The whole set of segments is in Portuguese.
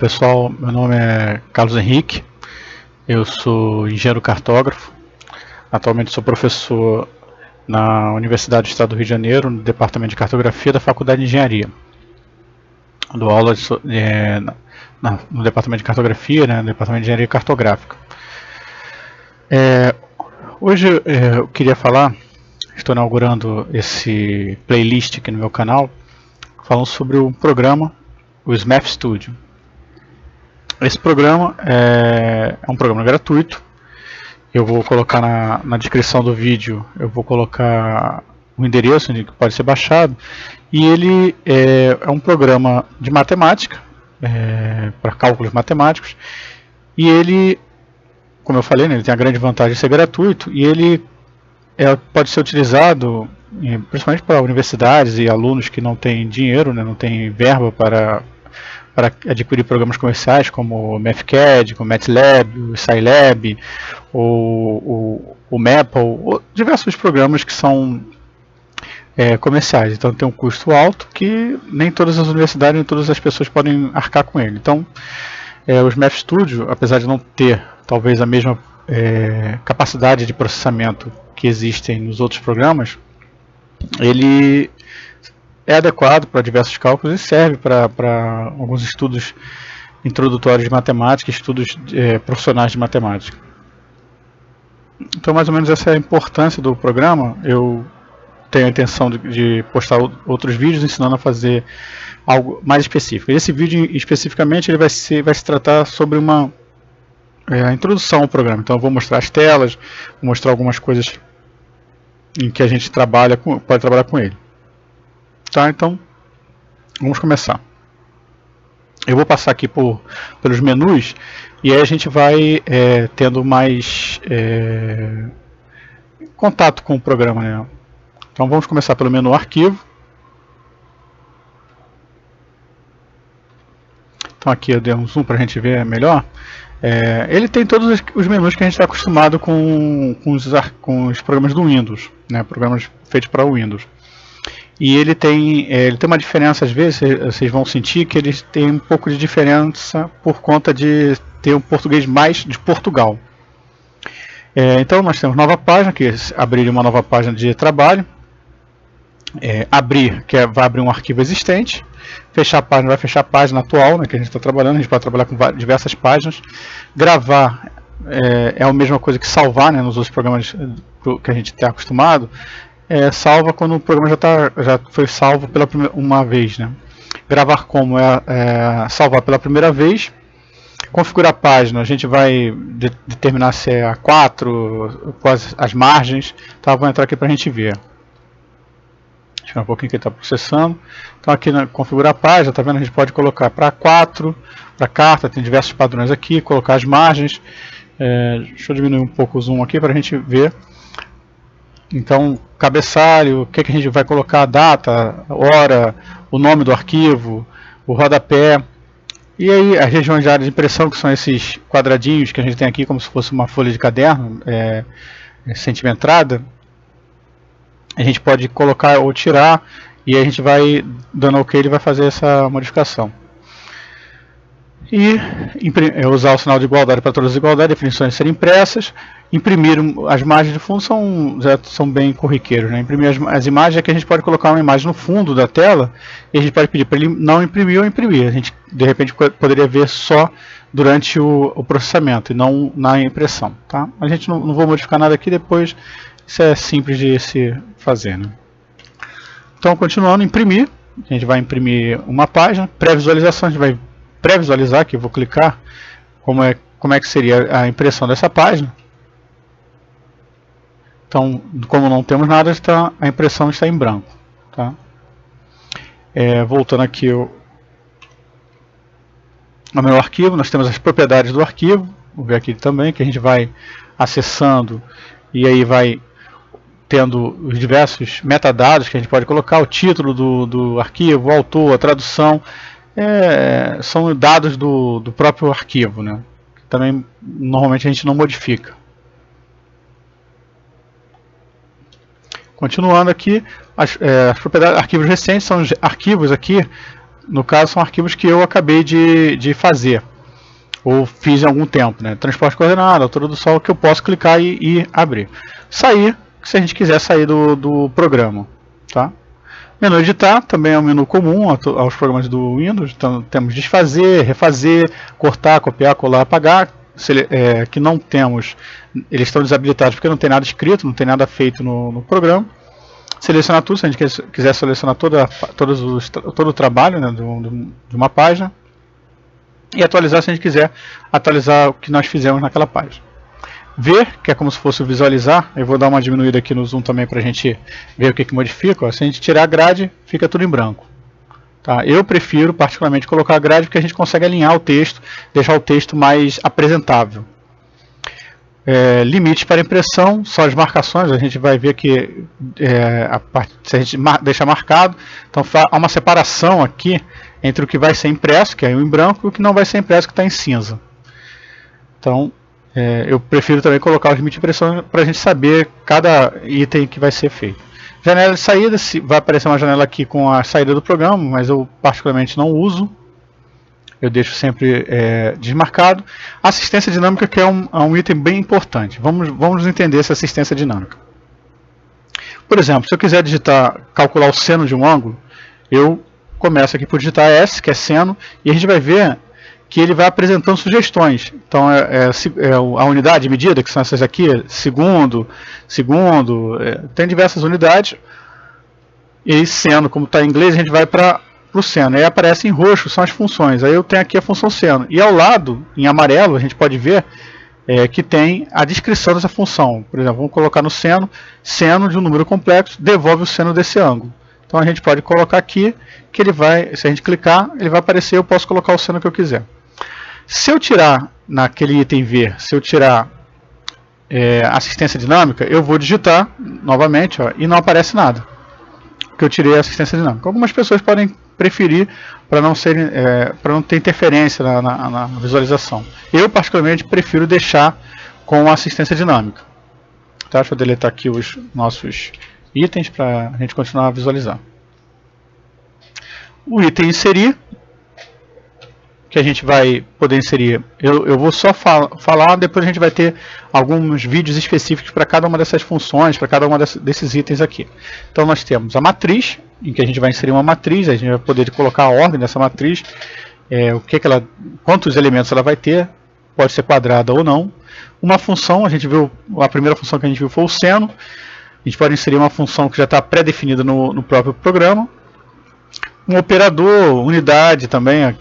Pessoal, meu nome é Carlos Henrique, eu sou engenheiro cartógrafo, atualmente sou professor na Universidade do Estado do Rio de Janeiro, no Departamento de Cartografia da Faculdade de Engenharia. Dou aula no Departamento de Cartografia, né, no Departamento de Engenharia Cartográfica. Hoje eu queria falar, estou inaugurando esse playlist aqui no meu canal, falando sobre o programa, o SMAP Studio. Esse programa é um programa gratuito. Eu vou colocar na descrição do vídeo, eu vou colocar o endereço onde pode ser baixado. E ele é um programa de matemática, para cálculos matemáticos. E ele, como eu falei, né, ele tem a grande vantagem de ser gratuito. E ele pode ser utilizado principalmente para universidades e alunos que não têm dinheiro, né, não têm verba para adquirir programas comerciais como o Mathcad, como o MATLAB, o Scilab, o Maple, ou diversos programas que são comerciais. Então tem um custo alto que nem todas as universidades, nem todas as pessoas podem arcar com ele. Então o SMAP Studio, apesar de não ter talvez a mesma capacidade de processamento que existem nos outros programas, ele é adequado para diversos cálculos e serve para alguns estudos introdutórios de matemática, estudos profissionais de matemática. Então, mais ou menos essa é a importância do programa. Eu tenho a intenção de postar outros vídeos ensinando a fazer algo mais específico. Esse vídeo especificamente ele vai se tratar sobre a introdução ao programa. Então eu vou mostrar as telas, vou mostrar algumas coisas em que a gente pode trabalhar com ele. Tá, então vamos começar. Eu vou passar aqui pelos menus e aí a gente vai tendo mais contato com o programa, né? Então vamos começar pelo menu arquivo. Então aqui eu dei um zoom para a gente ver melhor. Ele tem todos os menus que a gente está acostumado com os programas do Windows, né? Programas feitos para o Windows. E ele tem uma diferença, às vezes, vocês vão sentir que ele tem um pouco de diferença por conta de ter um português mais de Portugal. Então nós temos nova página, que é abrir uma nova página de trabalho. Abrir, que vai abrir um arquivo existente. Fechar a página, vai fechar a página atual, né, que a gente está trabalhando. A gente pode trabalhar com diversas páginas. Gravar é a mesma coisa que salvar, né, nos outros programas que a gente está acostumado. Salva quando o programa já foi salvo uma vez, né? Gravar como salvar pela primeira vez. Configurar a página, a gente vai determinar se é A4, quais as margens. Tá, vou entrar aqui para a gente ver. Deixa eu ver um pouquinho que ele está processando. Então aqui na configurar a página, tá vendo? A gente pode colocar para A4, para carta, tem diversos padrões aqui, colocar as margens. Deixa eu diminuir um pouco o zoom aqui para a gente ver. Então, cabeçalho, o que a gente vai colocar, a data, a hora, o nome do arquivo, o rodapé. E aí as regiões de área de impressão, que são esses quadradinhos que a gente tem aqui, como se fosse uma folha de caderno centimetrada. A gente pode colocar ou tirar, e aí a gente vai dando OK, ele vai fazer essa modificação. E usar o sinal de igualdade para todas as igualdades, definições serem impressas. Imprimir as margens de fundo já são bem corriqueiros, né? Imprimir as imagens é que a gente pode colocar uma imagem no fundo da tela e a gente pode pedir para ele não imprimir ou imprimir. A gente de repente poderia ver só durante o processamento e não na impressão, tá? A gente não vou modificar nada aqui, depois isso é simples de se fazer, né? Então, continuando, imprimir. A gente vai imprimir uma página. Pré-visualização, a gente vai pré-visualizar, aqui eu vou clicar como é que seria a impressão dessa página. Então, como não temos nada, a impressão está em branco, tá? Voltando aqui ao meu arquivo, nós temos as propriedades do arquivo. Vou ver aqui também, que a gente vai acessando e aí vai tendo os diversos metadados que a gente pode colocar, o título do arquivo, o autor, a tradução. São dados do próprio arquivo, né? Também normalmente a gente não modifica. Continuando aqui, as propriedades, arquivos recentes são arquivos aqui No caso, são arquivos que eu acabei de fazer, ou fiz há algum tempo, né? Transporte coordenado, altura do Sol, que eu posso clicar e abrir. Sair, se a gente quiser sair do programa. Tá? Menu editar, também é um menu comum aos programas do Windows. Então temos desfazer, refazer, cortar, copiar, colar, apagar. Que não temos, eles estão desabilitados porque não tem nada escrito, não tem nada feito no programa. Selecionar tudo, se a gente quiser selecionar todo o trabalho, né, de uma página. E atualizar se a gente quiser atualizar o que nós fizemos naquela página. Ver, que é como se fosse visualizar. Eu vou dar uma diminuída aqui no zoom também para a gente ver o que modifica. Ó. Se a gente tirar a grade, fica tudo em branco. Tá? Eu prefiro particularmente colocar a grade porque a gente consegue alinhar o texto, deixar o texto mais apresentável. Limites para impressão, só as marcações. A gente vai ver que se a gente deixar marcado, então há uma separação aqui entre o que vai ser impresso, que é em branco, e o que não vai ser impresso, que está em cinza. Então, eu prefiro também colocar os limites de impressão para a gente saber cada item que vai ser feito. Janela de saída, vai aparecer uma janela aqui com a saída do programa, mas eu particularmente não uso. Eu deixo sempre desmarcado. Assistência dinâmica, que é um item bem importante. Vamos entender essa assistência dinâmica. Por exemplo, se eu quiser calcular o seno de um ângulo, eu começo aqui por digitar S, que é seno, e a gente vai ver que ele vai apresentando sugestões. Então a unidade de medida, que são essas aqui, segundo, tem diversas unidades. E aí seno, como está em inglês, a gente vai para o seno. Aí aparece em roxo, são as funções. Aí eu tenho aqui a função seno. E ao lado, em amarelo, a gente pode ver que tem a descrição dessa função. Por exemplo, vamos colocar no seno de um número complexo, devolve o seno desse ângulo. Então a gente pode colocar aqui, que ele vai, se a gente clicar, ele vai aparecer, eu posso colocar o seno que eu quiser. Se eu tirar, naquele item ver, se eu tirar assistência dinâmica, eu vou digitar novamente, ó, e não aparece nada, porque eu tirei a assistência dinâmica. Algumas pessoas podem preferir para não ter interferência na visualização. Eu particularmente prefiro deixar com a assistência dinâmica. Tá? Deixa eu deletar aqui os nossos itens para a gente continuar a visualizar. O item inserir, que a gente vai poder inserir, eu vou só falar, depois a gente vai ter alguns vídeos específicos para cada uma dessas funções, para cada uma desses itens aqui. Então nós temos a matriz, em que a gente vai inserir uma matriz, a gente vai poder colocar a ordem dessa matriz, quantos elementos ela vai ter, pode ser quadrada ou não. Uma função, a primeira função que a gente viu foi o seno, a gente pode inserir uma função que já está pré-definida no próprio programa. Um operador, unidade também,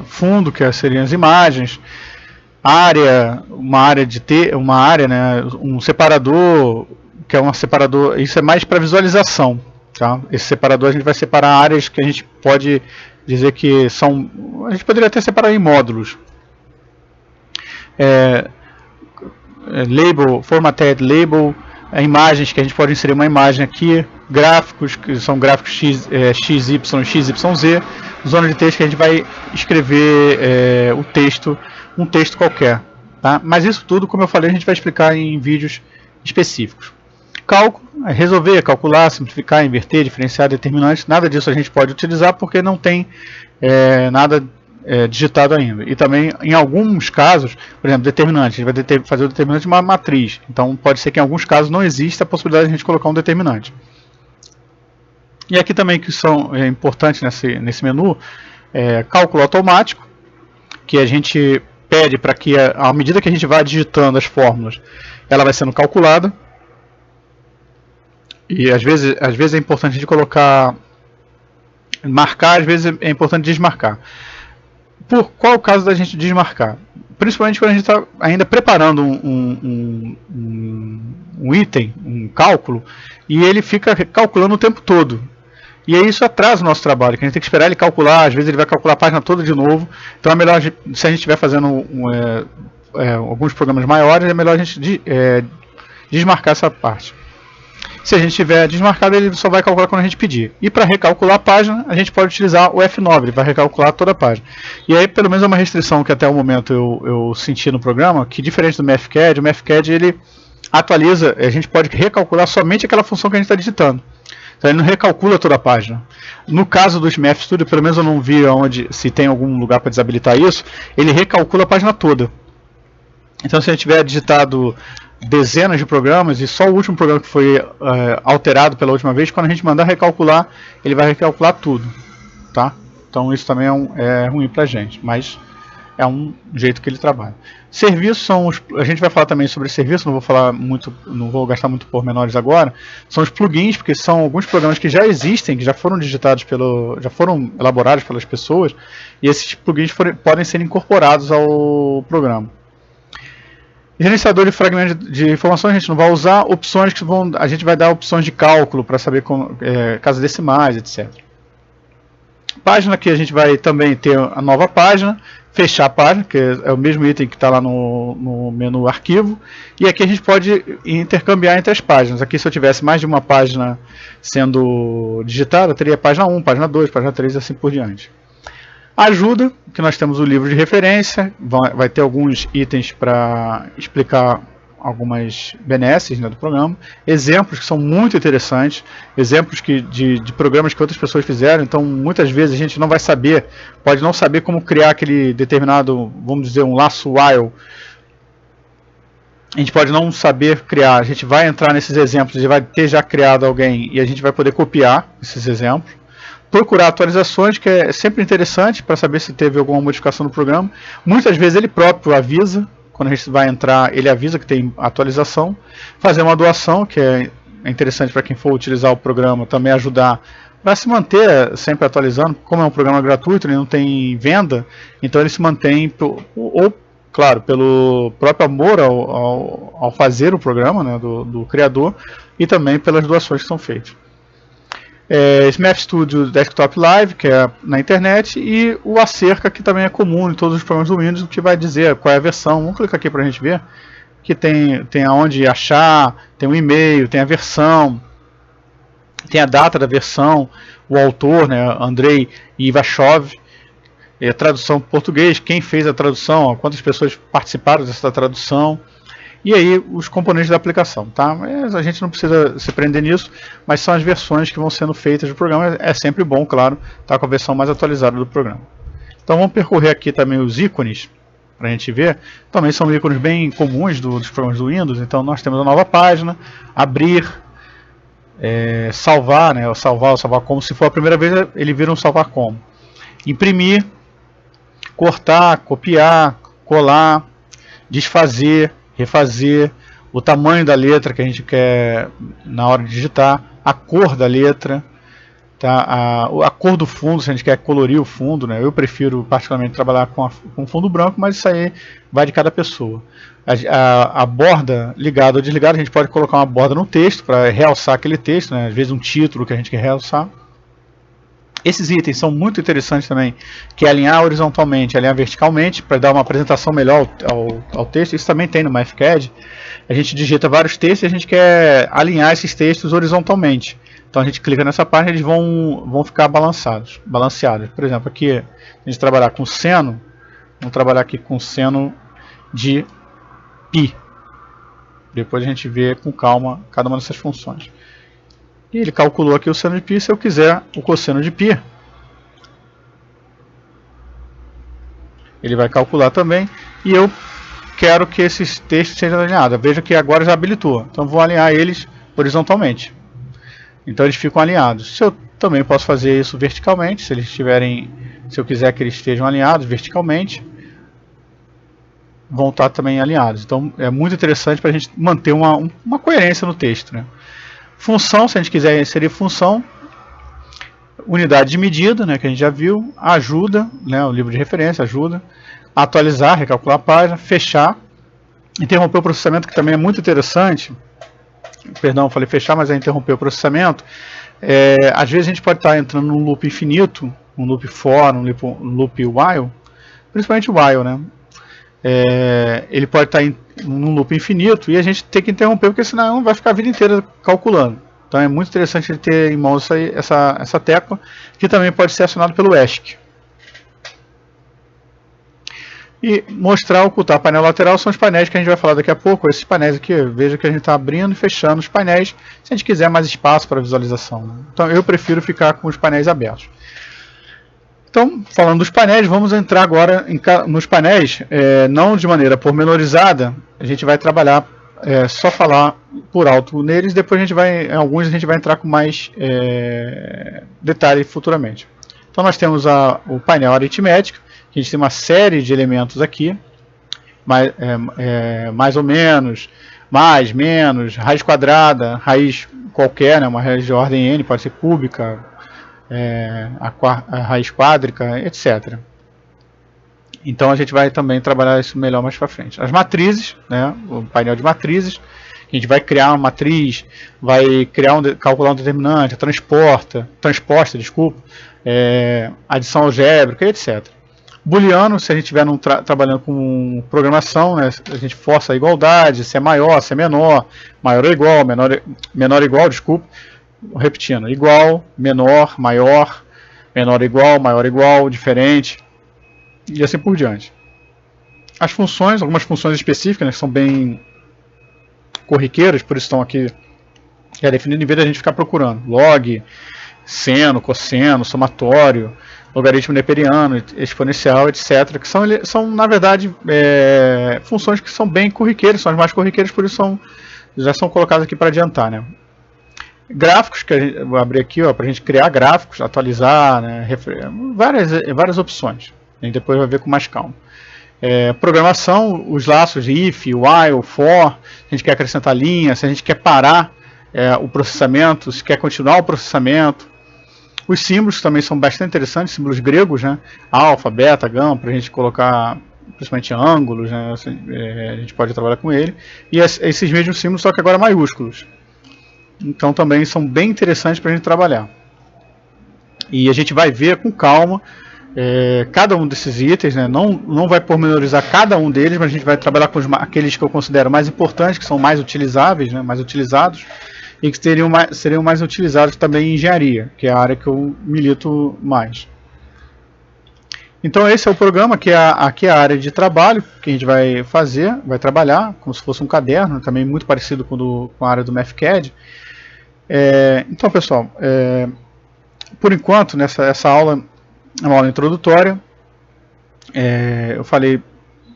fundo, que seriam as imagens, área, né, um separador, que é um separador, isso é mais para visualização. Tá? Esse separador a gente vai separar áreas que a gente pode dizer que são, a gente poderia até separar em módulos. Label, formatted label, imagens, que a gente pode inserir uma imagem aqui, gráficos, que são gráficos XY e XYZ, zona de texto, que a gente vai escrever um texto qualquer. Tá? Mas isso tudo, como eu falei, a gente vai explicar em vídeos específicos. Cálculo, resolver, calcular, simplificar, inverter, diferenciar, determinantes, nada disso a gente pode utilizar porque não tem nada digitado ainda. E também, em alguns casos, por exemplo, determinante, a gente vai fazer o determinante de uma matriz. Então, pode ser que em alguns casos não exista a possibilidade de a gente colocar um determinante. E aqui também que são importantes nesse menu, cálculo automático, que a gente pede para que, à medida que a gente vai digitando as fórmulas, ela vai sendo calculada. E às vezes é importante a gente colocar, marcar, às vezes é importante desmarcar. Por qual o caso da gente desmarcar? Principalmente quando a gente está ainda preparando um item, um cálculo, e ele fica calculando o tempo todo. E aí isso atrasa o nosso trabalho, que a gente tem que esperar ele calcular, às vezes ele vai calcular a página toda de novo. Então é melhor, se a gente estiver fazendo alguns programas maiores, é melhor a gente desmarcar essa parte. Se a gente tiver desmarcado, ele só vai calcular quando a gente pedir. E para recalcular a página, a gente pode utilizar o F9, ele vai recalcular toda a página. E aí, pelo menos é uma restrição que até o momento eu senti no programa, que diferente do MFCAD, o MFCAD ele atualiza, a gente pode recalcular somente aquela função que a gente está digitando. Então ele não recalcula toda a página. No caso do SMAP Studio, pelo menos eu não vi se tem algum lugar para desabilitar isso, ele recalcula a página toda. Então se a gente tiver digitado dezenas de programas e só o último programa que foi alterado pela última vez, quando a gente mandar recalcular, ele vai recalcular tudo, tá? Então isso também é ruim pra gente, mas é um jeito que ele trabalha. Serviços a gente vai falar também sobre serviço, não vou gastar muito pormenores agora. São os plugins, porque são alguns programas que já existem, que já foram digitados já foram elaborados pelas pessoas, e esses plugins podem ser incorporados ao programa. Gerenciador de fragmentos de informações a gente não vai usar. Opções a gente vai dar opções de cálculo para saber casas decimais, etc. Página que a gente vai também ter a nova página, fechar a página, que é o mesmo item que está lá no menu arquivo, e aqui a gente pode intercambiar entre as páginas. Aqui se eu tivesse mais de uma página sendo digitada, eu teria página 1, página 2, página 3 e assim por diante. Ajuda, que nós temos o livro de referência, vai ter alguns itens para explicar algumas benesses, né, do programa, exemplos que são muito interessantes, exemplos de programas que outras pessoas fizeram, então muitas vezes a gente não vai saber, pode não saber como criar aquele determinado, vamos dizer, um laço while, a gente pode não saber criar, a gente vai entrar nesses exemplos e vai ter já criado alguém e a gente vai poder copiar esses exemplos. Procurar atualizações, que é sempre interessante para saber se teve alguma modificação no programa. Muitas vezes ele próprio avisa, quando a gente vai entrar, ele avisa que tem atualização. Fazer uma doação, que é interessante para quem for utilizar o programa, também ajudar para se manter sempre atualizando. Como é um programa gratuito, ele não tem venda, então ele se mantém, claro, pelo próprio amor ao fazer o programa, né, do criador, e também pelas doações que são feitas. SMAP Studio Desktop Live, que é na internet, e o Acerca, que também é comum em todos os programas do Windows, que vai dizer qual é a versão. Vamos clicar aqui para a gente ver, que tem aonde achar, tem o e-mail, tem a versão, tem a data da versão, o autor, né, Andrei Ivashov, a tradução para português, quem fez a tradução, quantas pessoas participaram dessa tradução, e aí os componentes da aplicação, tá? Mas a gente não precisa se prender nisso, mas são as versões que vão sendo feitas do programa. É sempre bom, claro, estar com a versão mais atualizada do programa. Então vamos percorrer aqui também os ícones, para a gente ver. Também são ícones bem comuns dos programas do Windows. Então nós temos a nova página, abrir, salvar, né? Salvar como. Se for a primeira vez, ele vira um salvar como. Imprimir, cortar, copiar, colar, desfazer, refazer, o tamanho da letra que a gente quer na hora de digitar, a cor da letra, tá? A cor do fundo, se a gente quer colorir o fundo, né? Eu prefiro particularmente trabalhar com fundo branco, mas isso aí vai de cada pessoa. A borda ligada ou desligada, a gente pode colocar uma borda no texto para realçar aquele texto, né? Às vezes um título que a gente quer realçar. Esses itens são muito interessantes também, que é alinhar horizontalmente, alinhar verticalmente, para dar uma apresentação melhor ao texto. Isso também tem no MathCAD. A gente digita vários textos e a gente quer alinhar esses textos horizontalmente. Então a gente clica nessa página e eles vão ficar balanceados. Por exemplo, aqui a gente trabalhar com seno, vamos trabalhar aqui com seno de π. Depois a gente vê com calma cada uma dessas funções. E ele calculou aqui o seno de π. Se eu quiser o cosseno de π, ele vai calcular também. E eu quero que esses textos sejam alinhados. Veja que agora já habilitou. Então vou alinhar eles horizontalmente. Então eles ficam alinhados. Se eu também posso fazer isso verticalmente, se eu quiser que eles estejam alinhados verticalmente, vão estar também alinhados. Então é muito interessante para a gente manter uma coerência no texto, né? Função, se a gente quiser inserir função, unidade de medida, né, que a gente já viu, ajuda, né, o livro de referência, ajuda, atualizar, recalcular a página, fechar, interromper o processamento, que também é muito interessante. Perdão, eu falei fechar, mas é interromper o processamento. Às vezes a gente pode estar entrando num loop infinito, um loop for, um loop while, principalmente o while, né? Ele pode estar num loop infinito e a gente tem que interromper, porque senão vai ficar a vida inteira calculando. Então é muito interessante ele ter em mãos essa tecla, que também pode ser acionado pelo ESC. E mostrar, ocultar painel lateral são os painéis que a gente vai falar daqui a pouco. Esses painéis aqui, veja que a gente está abrindo e fechando os painéis se a gente quiser mais espaço para visualização, né? Então eu prefiro ficar com os painéis abertos. Então, falando dos painéis, vamos entrar agora nos painéis, não de maneira pormenorizada. A gente vai trabalhar, só falar por alto neles, depois em alguns a gente vai entrar com mais detalhe futuramente. Então nós temos o painel aritmético, que a gente tem uma série de elementos aqui, mais ou menos, mais, menos, raiz quadrada, raiz qualquer, né, uma raiz de ordem n, pode ser cúbica, a raiz quádrica, etc. Então a gente vai também trabalhar isso melhor mais para frente. As matrizes, né, o painel de matrizes, a gente vai criar uma matriz, vai calcular um determinante, transposta, desculpa, adição algébrica, etc. Booleano, se a gente estiver trabalhando com programação, né, a gente força a igualdade, se é maior, se é menor, maior ou igual, menor ou igual, desculpa, repetindo, igual, menor, maior, menor ou igual, maior ou igual, diferente, e assim por diante. As funções, algumas funções específicas, né, que são bem corriqueiras, por isso estão aqui definido, em vez de a gente ficar procurando log, seno, cosseno, somatório, logaritmo neperiano, exponencial, etc., que são na verdade, funções que são bem corriqueiras, são as mais corriqueiras, por isso já são colocadas aqui para adiantar, né? Gráficos, que eu vou abrir aqui para a gente criar gráficos, atualizar, né, várias opções. A gente depois vai ver com mais calma. Programação, os laços if, while, for, a gente quer acrescentar linha, se a gente quer parar o processamento, se quer continuar o processamento. Os símbolos também são bastante interessantes, símbolos gregos, né? Alfa, beta, gama, para a gente colocar principalmente ângulos, né? A gente pode trabalhar com ele. E esses mesmos símbolos, só que agora maiúsculos. Então também são bem interessantes para a gente trabalhar. E a gente vai ver com calma cada um desses itens, né? Não vai pormenorizar cada um deles, mas a gente vai trabalhar com aqueles que eu considero mais importantes, que são mais utilizáveis, né? Mais utilizados, e que seriam mais utilizados também em engenharia, que é a área que eu milito mais. Então esse é o programa, que aqui é a área de trabalho que a gente vai trabalhar, como se fosse um caderno, também muito parecido com a área do MathCAD. Então pessoal, por enquanto, essa aula é uma aula introdutória. Eu falei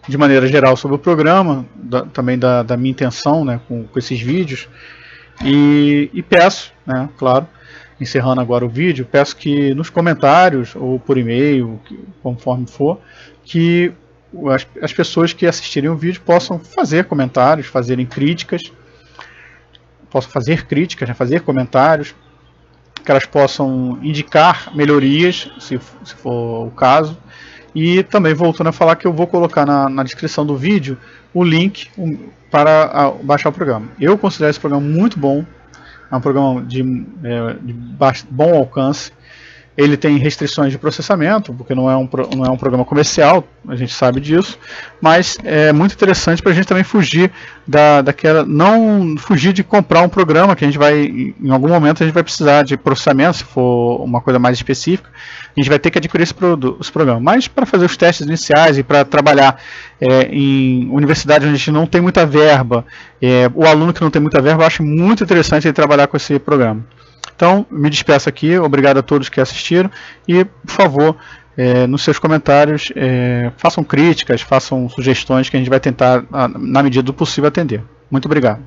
de maneira geral sobre o programa, também da minha intenção, né, com esses vídeos. E peço, né, claro, encerrando agora o vídeo, peço que nos comentários ou por e-mail, conforme for, que as pessoas que assistirem o vídeo possam fazer comentários, fazerem críticas, né, fazer comentários, que elas possam indicar melhorias, se for o caso. E também voltando a falar que eu vou colocar na descrição do vídeo o link para baixar o programa. Eu considero esse programa muito bom, é um programa de bom alcance. Ele tem restrições de processamento, porque não é um programa comercial, a gente sabe disso, mas é muito interessante para a gente também fugir não fugir de comprar um programa que a gente vai, em algum momento a gente vai precisar de processamento, se for uma coisa mais específica, a gente vai ter que adquirir esse programa. Mas para fazer os testes iniciais e para trabalhar em universidades onde a gente não tem muita verba, o aluno que não tem muita verba, eu acho muito interessante ele trabalhar com esse programa. Então, me despeço aqui, obrigado a todos que assistiram e, por favor, nos seus comentários, façam críticas, façam sugestões que a gente vai tentar, na medida do possível, atender. Muito obrigado.